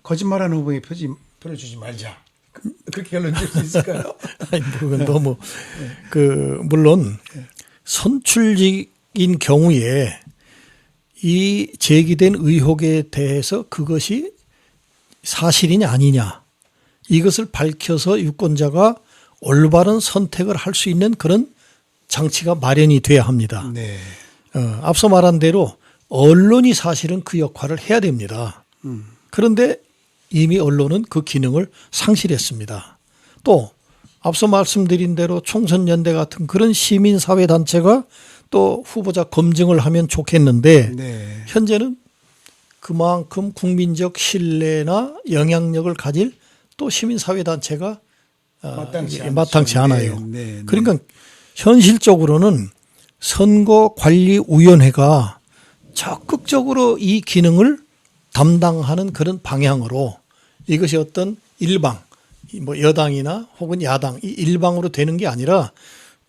거짓말하는 후보에 표를 주지 말자. 그렇게 결론 낼 수 있을까요? 아니, 그건 너무 물론 선출직인 경우에 이 제기된 의혹에 대해서 그것이 사실이냐 아니냐 이것을 밝혀서 유권자가 올바른 선택을 할 수 있는 그런 장치가 마련이 돼야 합니다. 네. 앞서 말한 대로 언론이 사실은 그 역할을 해야 됩니다. 그런데 이미 언론은 그 기능을 상실했습니다. 또 앞서 말씀드린 대로 총선연대 같은 그런 시민사회단체가 또 후보자 검증을 하면 좋겠는데 네. 현재는 그만큼 국민적 신뢰나 영향력을 가질 또 시민사회단체가 마땅치 않아요. 네, 네, 네. 그러니까 현실적으로는 선거관리위원회가 적극적으로 이 기능을 담당하는 그런 방향으로 이것이 어떤 일방, 뭐 여당이나 혹은 야당 이 일방으로 되는 게 아니라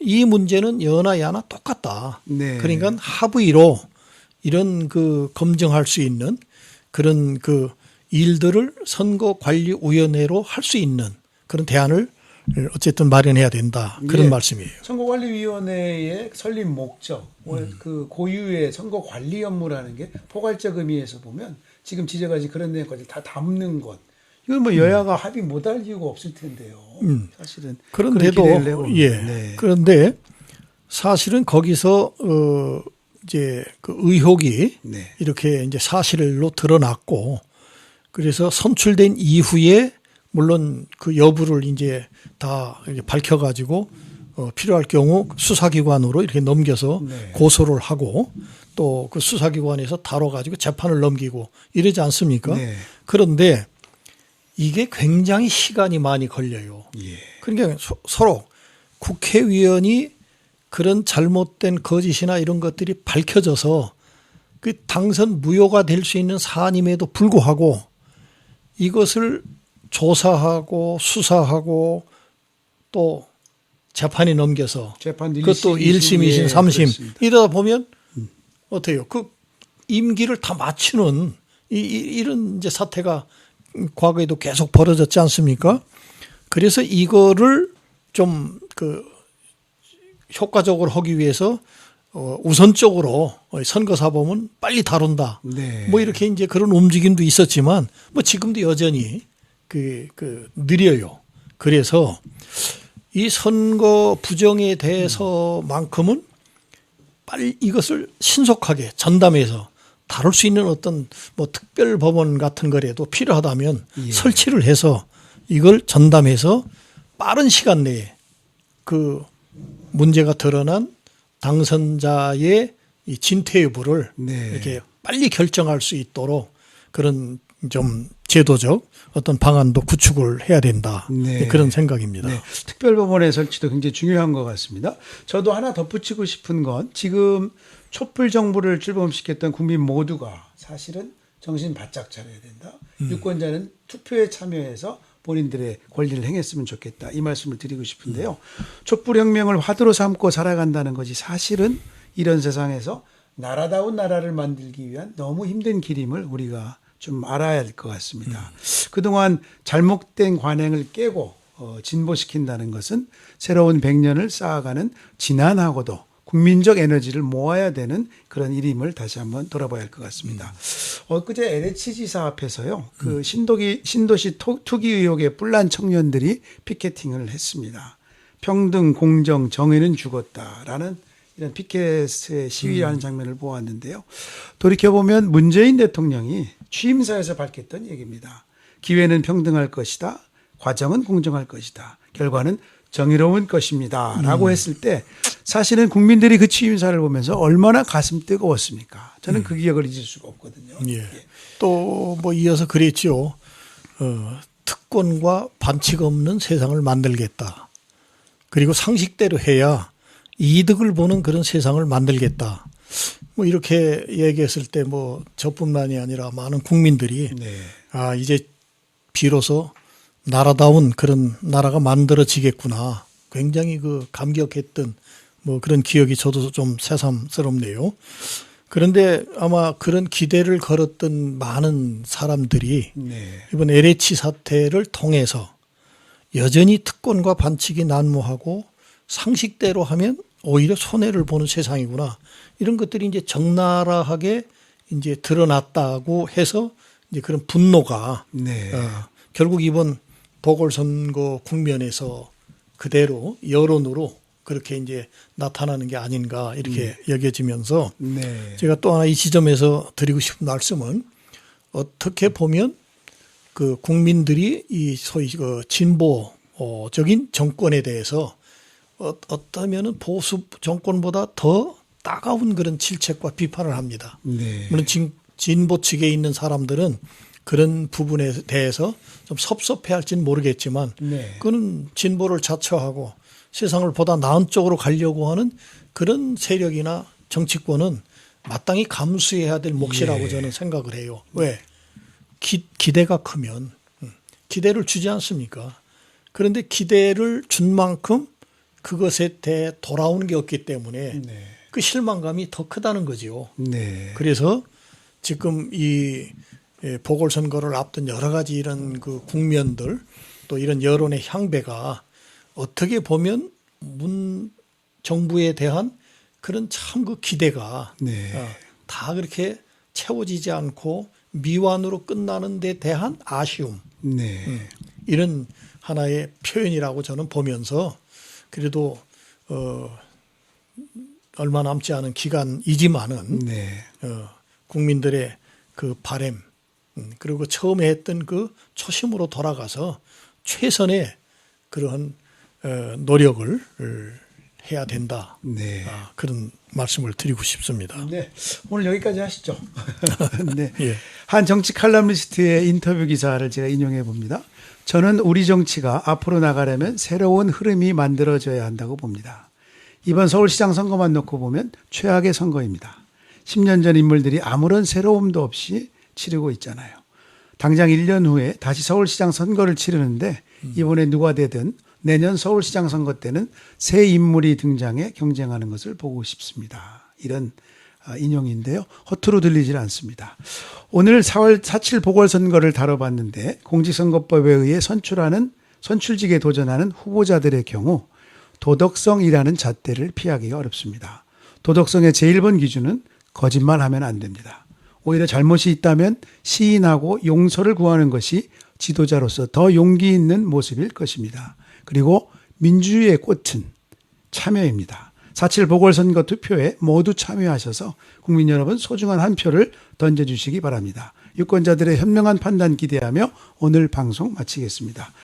이 문제는 여나 야나 똑같다. 네. 그러니까 합의로 이런 그 검증할 수 있는 그런 그 일들을 선거관리위원회로 할 수 있는 그런 대안을 어쨌든 마련해야 된다. 그런 말씀이에요. 선거관리위원회의 설립 목적, 그 고유의 선거관리 업무라는 게 포괄적 의미에서 보면 지금 지적하신 그런 내용까지 다 담는 것. 이건 뭐 여야가 합의 못할 이유가 없을 텐데요. 사실은. 그런데도 네. 그런데 사실은 거기서 이제 그 의혹이 네. 이렇게 이제 사실로 드러났고 그래서 선출된 이후에 물론 그 여부를 이제 다 밝혀가지고 필요할 경우 수사기관으로 이렇게 넘겨서 네. 고소를 하고 또 그 수사기관에서 다뤄가지고 재판을 넘기고 이러지 않습니까? 네. 그런데 이게 굉장히 시간이 많이 걸려요. 예. 그러니까 서로 국회의원이 그런 잘못된 거짓이나 이런 것들이 밝혀져서 그 당선 무효가 될 수 있는 사안임에도 불구하고 이것을 조사하고 수사하고 또 재판에 넘겨서 그것도 1심, 2심, 3심 이러다 보면 어때요? 그 임기를 다 맞추는 이런 이제 사태가 과거에도 계속 벌어졌지 않습니까? 그래서 이거를 좀 그 효과적으로 하기 위해서 우선적으로 선거사범은 빨리 다룬다. 네. 뭐 이렇게 이제 그런 움직임도 있었지만 뭐 지금도 여전히 느려요. 그래서 이 선거 부정에 대해서만큼은 빨리 이것을 신속하게 전담해서 다룰 수 있는 어떤 뭐 특별 법원 같은 거라도 필요하다면 예. 설치를 해서 이걸 전담해서 빠른 시간 내에 그 문제가 드러난 당선자의 이 진퇴 여부를 네. 이렇게 빨리 결정할 수 있도록 그런 좀 제도적 어떤 방안도 구축을 해야 된다. 네. 그런 생각입니다. 네. 특별법원의 설치도 굉장히 중요한 것 같습니다. 저도 하나 덧붙이고 싶은 건 지금 촛불 정부를 출범시켰던 국민 모두가 사실은 정신 바짝 차려야 된다. 유권자는 투표에 참여해서 본인들의 권리를 행했으면 좋겠다. 이 말씀을 드리고 싶은데요. 촛불혁명을 화두로 삼고 살아간다는 것이 사실은 이런 세상에서 나라다운 나라를 만들기 위한 너무 힘든 길임을 우리가 좀 알아야 할 것 같습니다. 그동안 잘못된 관행을 깨고 진보시킨다는 것은 새로운 100년을 쌓아가는 지난하고도 국민적 에너지를 모아야 되는 그런 일임을 다시 한번 돌아봐야 할 것 같습니다. 엊그제 LH 지사 앞에서요, 그 신도시 투기 의혹에 뿔난 청년들이 피켓팅을 했습니다. 평등, 공정, 정의는 죽었다라는 이런 피켓의 시위하는 장면을 보았는데요. 돌이켜보면 문재인 대통령이 취임사에서 밝혔던 얘기입니다. 기회는 평등할 것이다. 과정은 공정할 것이다. 결과는 정의로운 것입니다. 라고 했을 때 사실은 국민들이 그 취임사를 보면서 얼마나 가슴 뜨거웠습니까? 저는 그 기억을 잊을 수가 없거든요. 예. 또 뭐 이어서 그랬죠. 특권과 반칙 없는 세상을 만들겠다. 그리고 상식대로 해야 이득을 보는 그런 세상을 만들겠다. 뭐 이렇게 얘기했을 때 뭐 저뿐만이 아니라 많은 국민들이 네. 아, 이제 비로소 나라다운 그런 나라가 만들어지겠구나. 굉장히 그 감격했던 뭐 그런 기억이 저도 좀 새삼스럽네요. 그런데 아마 그런 기대를 걸었던 많은 사람들이 네. 이번 LH 사태를 통해서 여전히 특권과 반칙이 난무하고 상식대로 하면 오히려 손해를 보는 세상이구나. 이런 것들이 이제 적나라하게 이제 드러났다고 해서 이제 그런 분노가 네. 결국 이번 보궐선거 국면에서 그대로 여론으로 그렇게 이제 나타나는 게 아닌가 이렇게 여겨지면서 네. 제가 또 하나 이 지점에서 드리고 싶은 말씀은 어떻게 보면 그 국민들이 이 소위 그 진보적인 정권에 대해서 어떠면은 보수 정권보다 더 따가운 그런 질책과 비판을 합니다. 네. 물론 진보 측에 있는 사람들은 그런 부분에 대해서 좀 섭섭해할지는 모르겠지만 네. 그는 진보를 자처하고 세상을 보다 나은 쪽으로 가려고 하는 그런 세력이나 정치권은 마땅히 감수해야 될 몫이라고 예. 저는 생각을 해요. 왜? 기대가 크면 기대를 주지 않습니까? 그런데 기대를 준 만큼 그것에 대해 돌아오는 게 없기 때문에 네. 그 실망감이 더 크다는 거죠. 네. 그래서 지금 이 보궐선거를 앞둔 여러 가지 이런 그 국면들 또 이런 여론의 향배가 어떻게 보면 문 정부에 대한 그런 참 그 기대가 네. 다 그렇게 채워지지 않고 미완으로 끝나는 데 대한 아쉬움 네. 이런 하나의 표현이라고 저는 보면서 그래도 얼마 남지 않은 기간이지만은 네. 국민들의 그 바람 그리고 처음에 했던 그 초심으로 돌아가서 최선의 그러한 노력을 해야 된다. 네. 그런 말씀을 드리고 싶습니다. 네. 오늘 여기까지 하시죠. 네. 예. 한 정치 칼럼니스트의 인터뷰 기사를 제가 인용해 봅니다. 저는 우리 정치가 앞으로 나가려면 새로운 흐름이 만들어져야 한다고 봅니다. 이번 서울시장 선거만 놓고 보면 최악의 선거입니다. 10년 전 인물들이 아무런 새로움도 없이 치르고 있잖아요. 당장 1년 후에 다시 서울시장 선거를 치르는데 이번에 누가 되든 내년 서울시장 선거 때는 새 인물이 등장해 경쟁하는 것을 보고 싶습니다. 이런 인용인데요. 허투루 들리질 않습니다. 오늘 4월 4.7 보궐선거를 다뤄봤는데 공직선거법에 의해 선출직에 도전하는 후보자들의 경우 도덕성이라는 잣대를 피하기가 어렵습니다. 도덕성의 제1번 기준은 거짓말하면 안 됩니다. 오히려 잘못이 있다면 시인하고 용서를 구하는 것이 지도자로서 더 용기 있는 모습일 것입니다. 그리고 민주주의의 꽃은 참여입니다. 4.7 보궐선거 투표에 모두 참여하셔서 국민 여러분 소중한 한 표를 던져주시기 바랍니다. 유권자들의 현명한 판단 기대하며 오늘 방송 마치겠습니다.